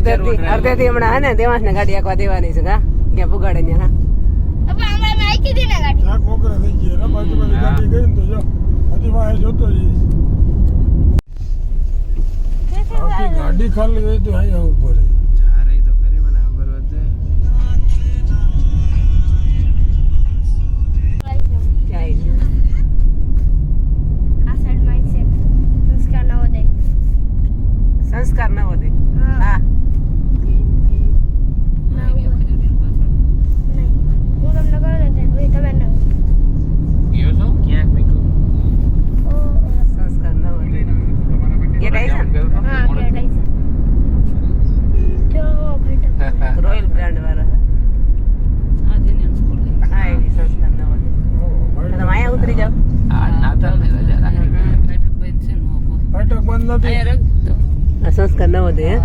અડધેથી હમણાં હે ને દેવાંશ ને ગાડી આખવા દેવાની છે કા ક્યાં પુગાડે ને હા અપા હમણાં મેં આખી દી ને ગાડી શાક મોકરા થઈ ગઈ ને બાજુ બાજુ ગાડી ગઈ ને તો જો હજી વાય જોતો જઈશ આખી ગાડી ખાલી હોય તો અહીં આવું પડે ચારે તો ખરી મને ખબર વધે આ સાઈડ માં છે સંસ્કાર નવોદય સંસ્કાર ન વધે હા નહીં હું તમને કહું ને ભાઈ તમે ન ગયો છો ક્યાં મેકુ સંસ્કાર ન વધે ગેટ આવી છે હા ગેટ આવી છે જો ભાઈ રોયલ બ્રાન્ડ વાળા હા જેની સ્કૂલ હા એ સંસ્કાર ન વધે તમે અહીંયા ઉતરી જાવ આ નાતાલ ને રજા રાખી ફાટક બંધ નથી આ સંસ્કાર ન વધે હે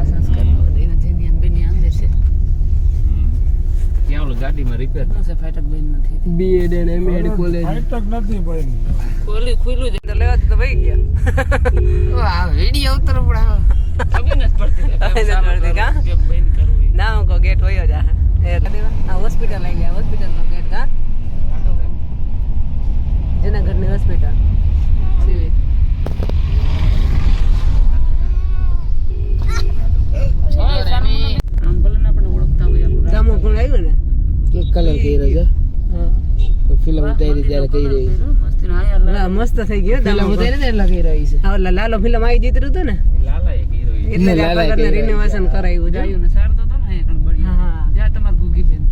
ક્યાં ઓલું ગાડીમાં રિપેર થશે ફાટક બેન નથી બીએડ અને એમએડ કોલેજ ફાટક નથી ભાઈ ખુલ્લું તો લેવા તો ભાઈ ગયા આ વિડિયો ઉતર પડા ખબર નથી પડતી કા કે બેન કરવું ના હું કો ગેટ હોય જ આ હોસ્પિટલ આવી ગયા હોસ્પિટલ નો ગેટ કા જૂનાગઢની હોસ્પિટલ સિવિલ દામો પણ આવ્યો ને એક કલર કરી રહ્યો છે ફિલ્મ ઉતારી ત્યારે કહી રહી હા મસ્ત થઈ ગયો દામો ઉતારી એટલે કહી રહી છે હા ઓલા લાલો ફિલ્મ આવી જીતરું હતું ને લાલા એક હીરો એટલે લાલા રિનોવેશન કરાવ્યું છે ને સાર તો ને કણ બળિયા હા જા તમાર ગુગી બેન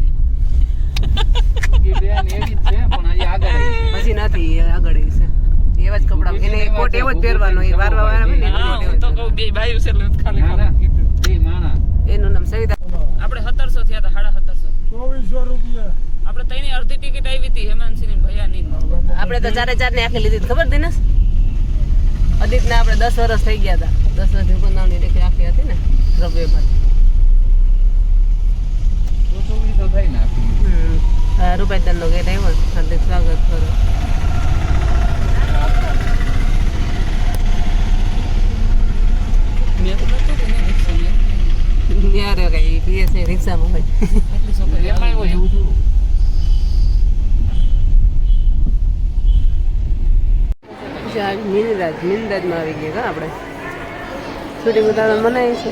ગુગી બેન એવી જ છે પણ હજી આગળ આવી છે પછી નથી એ આગળ આવી છે એવા જ કપડા એને કોટ એવો જ પહેરવાનો એ વારવા વાળા ને તો કહું બે ભાઈઓ છે એટલે ખાલી બે માણા એનું નામ સવિતા આપણે 1700 થયા હતા 1750 2400 રૂપિયા આપણે તઈની અડધી ટિકિટ આવી હતી હેમાંશી ની ભૈયાની આપણે તો ચારે ચાર ને આખી લીધી ખબર દિનેશ અદિત ને આપણે 10 વર્ષ થઈ ગયા હતા 10 વર્ષ ગુંદાવની ટિકિટ આખી હતી ને રવિવાર તો થઈ ને હા રૂપાઈદાન નો ગેટ આવ્યો હાર્દિક સ્વાગત કરો મેં તો નતો કે ને રિક્ષા ન્યારે કઈ પીએસ રિક્ષામાં હોય એટલી છોકરી એમાં એવું એવું થોડું મિનરાજમાં આવી ગયા કા આપણે શૂટિંગ ઉતારવાનું મનાય છે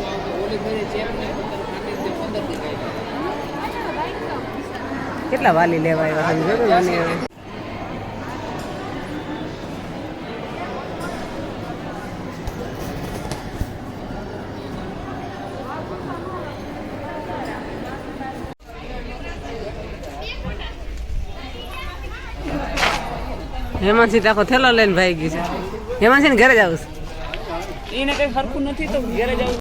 કેટલા વાલી લેવા આવ્યા તમે જોયું મને હેમાંશી આખો થેલો લઈને ભાઈ ગઈ છે હેમાંશી ને ઘરે જ આવું એને કઈ હરખું નથી તો ઘરે જાવ